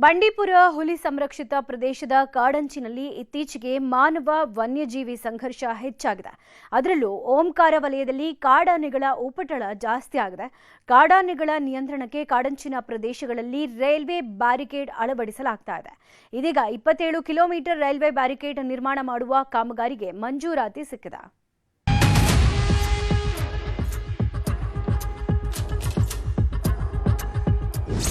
ಬಂಡೀಪುರ ಹುಲಿ ಸಂರಕ್ಷಿತ ಪ್ರದೇಶದ ಕಾಡಂಚಿನಲ್ಲಿ ಇತ್ತೀಚೆಗೆ ಮಾನವ ವನ್ಯಜೀವಿ ಸಂಘರ್ಷ ಹೆಚ್ಚಾಗಿದೆ. ಅದರಲ್ಲೂ ಓಂಕಾರ ವಲಯದಲ್ಲಿ ಕಾಡಾನೆಗಳ ಉಪಟಳ ಜಾಸ್ತಿ ಆಗಿದೆ. ಕಾಡಾನೆಗಳ ನಿಯಂತ್ರಣಕ್ಕೆ ಕಾಡಂಚಿನ ಪ್ರದೇಶಗಳಲ್ಲಿ ರೈಲ್ವೆ ಬ್ಯಾರಿಕೇಡ್ ಅಳವಡಿಸಲಾಗ್ತಾ ಇದೆ. ಇದೀಗ 27 ಕಿಲೋಮೀಟರ್ ರೈಲ್ವೆ ಬ್ಯಾರಿಕೇಡ್ ನಿರ್ಮಾಣ ಮಾಡುವ ಕಾಮಗಾರಿಗೆ ಮಂಜೂರಾತಿ ಸಿಕ್ಕಿದೆ.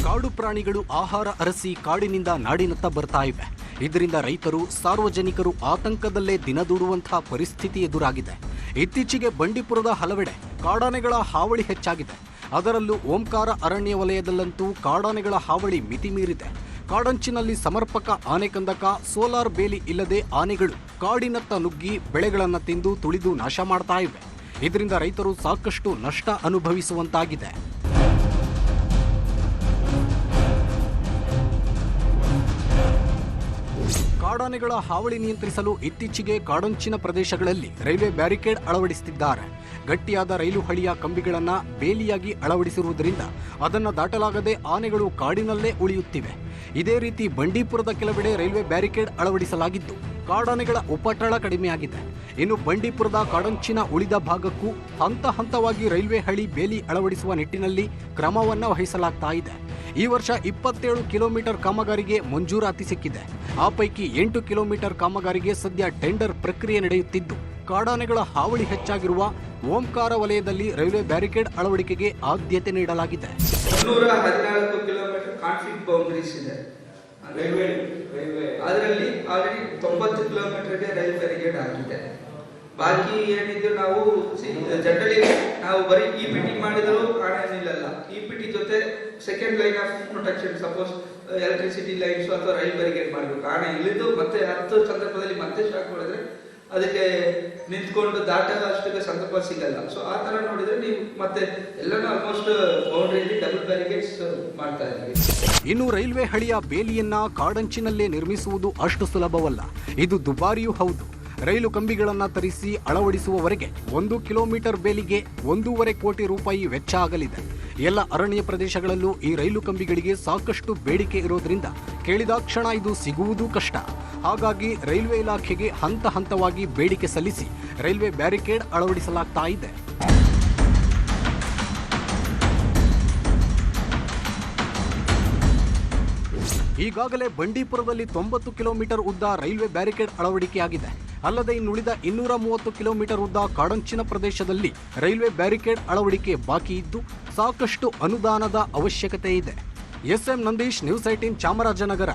ಕಾಡು ಪ್ರಾಣಿಗಳು ಆಹಾರ ಅರಸಿ ಕಾಡಿನಿಂದ ನಾಡಿನತ್ತ ಬರ್ತಾ ಇವೆ. ಇದರಿಂದ ರೈತರು, ಸಾರ್ವಜನಿಕರು ಆತಂಕದಲ್ಲೇ ದಿನದೂಡುವಂತಹ ಪರಿಸ್ಥಿತಿ ಎದುರಾಗಿದೆ. ಇತ್ತೀಚೆಗೆ ಬಂಡೀಪುರದ ಹಲವೆಡೆ ಕಾಡಾನೆಗಳ ಹಾವಳಿ ಹೆಚ್ಚಾಗಿದೆ. ಅದರಲ್ಲೂ ಓಂಕಾರ ಅರಣ್ಯ ವಲಯದಲ್ಲಂತೂ ಕಾಡಾನೆಗಳ ಹಾವಳಿ ಮಿತಿ ಮೀರಿದೆ. ಕಾಡಂಚಿನಲ್ಲಿ ಸಮರ್ಪಕ ಆನೆ ಕಂದಕ, ಸೋಲಾರ್ ಬೇಲಿ ಇಲ್ಲದೆ ಆನೆಗಳು ಕಾಡಿನತ್ತ ನುಗ್ಗಿ ಬೆಳೆಗಳನ್ನು ತಿಂದು ತುಳಿದು ನಾಶ ಮಾಡ್ತಾ ಇವೆ. ಇದರಿಂದ ರೈತರು ಸಾಕಷ್ಟು ನಷ್ಟ ಅನುಭವಿಸುವಂತಾಗಿದೆ. ಕಾಡಾನೆಗಳ ಹಾವಳಿ ನಿಯಂತ್ರಿಸಲು ಇತ್ತೀಚೆಗೆ ಕಾಡಂಚಿನ ಪ್ರದೇಶಗಳಲ್ಲಿ ರೈಲ್ವೆ ಬ್ಯಾರಿಕೇಡ್ ಅಳವಡಿಸುತ್ತಿದ್ದಾರೆ. ಗಟ್ಟಿಯಾದ ರೈಲು ಹಳಿಯ ಕಂಬಿಗಳನ್ನು ಬೇಲಿಯಾಗಿ ಅಳವಡಿಸಿರುವುದರಿಂದ ಅದನ್ನು ದಾಟಲಾಗದೆ ಆನೆಗಳು ಕಾಡಿನಲ್ಲೇ ಉಳಿಯುತ್ತಿವೆ. ಇದೇ ರೀತಿ ಬಂಡೀಪುರದ ಕೆಲವೆಡೆ ರೈಲ್ವೆ ಬ್ಯಾರಿಕೇಡ್ ಅಳವಡಿಸಲಾಗಿದ್ದು ಕಾಡಾನೆಗಳ ಉಪಟಳ ಕಡಿಮೆಯಾಗಿದೆ. ಇನ್ನು ಬಂಡೀಪುರದ ಕಾಡಂಚಿನ ಉಳಿದ ಭಾಗಕ್ಕೂ ಹಂತ ಹಂತವಾಗಿ ರೈಲ್ವೆ ಹಳಿ ಬೇಲಿ ಅಳವಡಿಸುವ ನಿಟ್ಟಿನಲ್ಲಿ ಕ್ರಮವನ್ನು ವಹಿಸಲಾಗ್ತಾ ಇದೆ. ಈ ವರ್ಷ 27 ಕಿಲೋಮೀಟರ್ ಕಾಮಗಾರಿಗೆ ಮಂಜೂರಾತಿ ಸಿಕ್ಕಿದೆ. ಆ ಪೈಕಿ 8 ಕಿಲೋಮೀಟರ್ ಕಾಮಗಾರಿಗೆ ಸದ್ಯ ಟೆಂಡರ್ ಪ್ರಕ್ರಿಯೆ ನಡೆಯುತ್ತಿದ್ದು ಕಾಡಾನೆಗಳ ಹಾವಳಿ ಹೆಚ್ಚಾಗಿರುವ ಓಂಕಾರ ವಲಯದಲ್ಲಿ ರೈಲ್ವೆ ಬ್ಯಾರಿಕೇಡ್ ಅಳವಡಿಕೆಗೆ ಆದ್ಯತೆ ನೀಡಲಾಗಿದೆ. 114 ಕಿಲೋಮೀಟರ್ ಕಾನ್ಫ್ಲಿಕ್ಟ್ ಬೌಂಡರೀಸ್ ಇದೆ ರೈಲ್ವೆ. ಅದರಲ್ಲಿ ಆಲ್ರೆಡಿ 90 ಕಿಲೋಮೀಟರ್ಗೆ ರೈಲ್ವೆ ಬ್ಯಾರಿಕೇಡ್ ಆಗಿದೆ. ಬಾಕಿ ಏನಿದ್ರು ನಾವು ಜನರಲಿ ನಾವು ಬರೀ ಇಪಿಟಿ ಮಾಡಿದ್ರು ಆನೆ ನಿಲ್ಲಲ್ಲ. ಇಪಿಟಿ ಜೊತೆ second line of protection, suppose electricity lines ಅಥವಾ ರೈಲ್ ಬ್ಯಾರಿಕೇಡ್ ಮಾಡಬೇಕು. ಆನೆ ಇಳಿದು ಮತ್ತೆ 10 ಸಂದರ್ಭದಲ್ಲಿ ಮತ್ತೆ ಶಾಕ್ ಹೊಡೆದ್ರೆ ಅದಕ್ಕೆ ನಿಂತ್ಕೊಂಡು ದಾಟಷ್ಟಕ್ಕೆ ಸಂದರ್ಭ ಸಿಗಲ್ಲ. ಸೊ ಆ ತರ ನೋಡಿದ್ರೆ ನೀವು ಮತ್ತೆ ಎಲ್ಲನೂ ಆಲ್ಮೋಸ್ಟ್ ಬೌಂಡ್ರಿಯಲ್ಲಿ ಡಬಲ್ ಬ್ಯಾರಿಕೇಡ್ಸ್ ಮಾಡ್ತಾ ಇದ್ದೀವಿ. ಇನ್ನು ರೈಲ್ವೆ ಹಳಿಯ ಬೇಲಿಯನ್ನ ಕಾಡಂಚಿನಲ್ಲೇ ನಿರ್ಮಿಸುವುದು ಅಷ್ಟು ಸುಲಭವಲ್ಲ. ಇದು ದುಬಾರಿಯೂ ಹೌದು. ರೈಲು ಕಂಬಿಗಳನ್ನು ತರಿಸಿ ಅಳವಡಿಸುವವರೆಗೆ 1 ಕಿಲೋಮೀಟರ್ ಬೇಲಿಗೆ 1.5 ಕೋಟಿ ರೂಪಾಯಿ ವೆಚ್ಚ ಆಗಲಿದೆ. ಎಲ್ಲ ಅರಣ್ಯ ಪ್ರದೇಶಗಳಲ್ಲೂ ಈ ರೈಲು ಕಂಬಿಗಳಿಗೆ ಸಾಕಷ್ಟು ಬೇಡಿಕೆ ಇರೋದ್ರಿಂದ ಕೇಳಿದಾಕ್ಷಣ ಇದು ಸಿಗುವುದು ಕಷ್ಟ. ಹಾಗಾಗಿ ರೈಲ್ವೆ ಇಲಾಖೆಗೆ ಹಂತ ಹಂತವಾಗಿ ಬೇಡಿಕೆ ಸಲ್ಲಿಸಿ ರೈಲ್ವೆ ಬ್ಯಾರಿಕೇಡ್ ಅಳವಡಿಸಲಾಗ್ತಾ ಇದೆ. ಈಗಾಗಲೇ ಬಂಡೀಪುರದಲ್ಲಿ 90 ಕಿಲೋಮೀಟರ್ ಉದ್ದ ರೈಲ್ವೆ ಬ್ಯಾರಿಕೇಡ್ ಅಳವಡಿಕೆಯಾಗಿದೆ. ಅಲ್ಲದೆ ಇನ್ನುಳಿದ 230 ಕಿಲೋಮೀಟರ್ ಉದ್ದ ಕಾಡಂಚಿನ ಪ್ರದೇಶದಲ್ಲಿ ರೈಲ್ವೆ ಬ್ಯಾರಿಕೇಡ್ ಅಳವಡಿಕೆ ಬಾಕಿ ಇದ್ದು ಸಾಕಷ್ಟು ಅನುದಾನದ ಅವಶ್ಯಕತೆ ಇದೆ. S M Nandish, news 18 Chamarajanagar.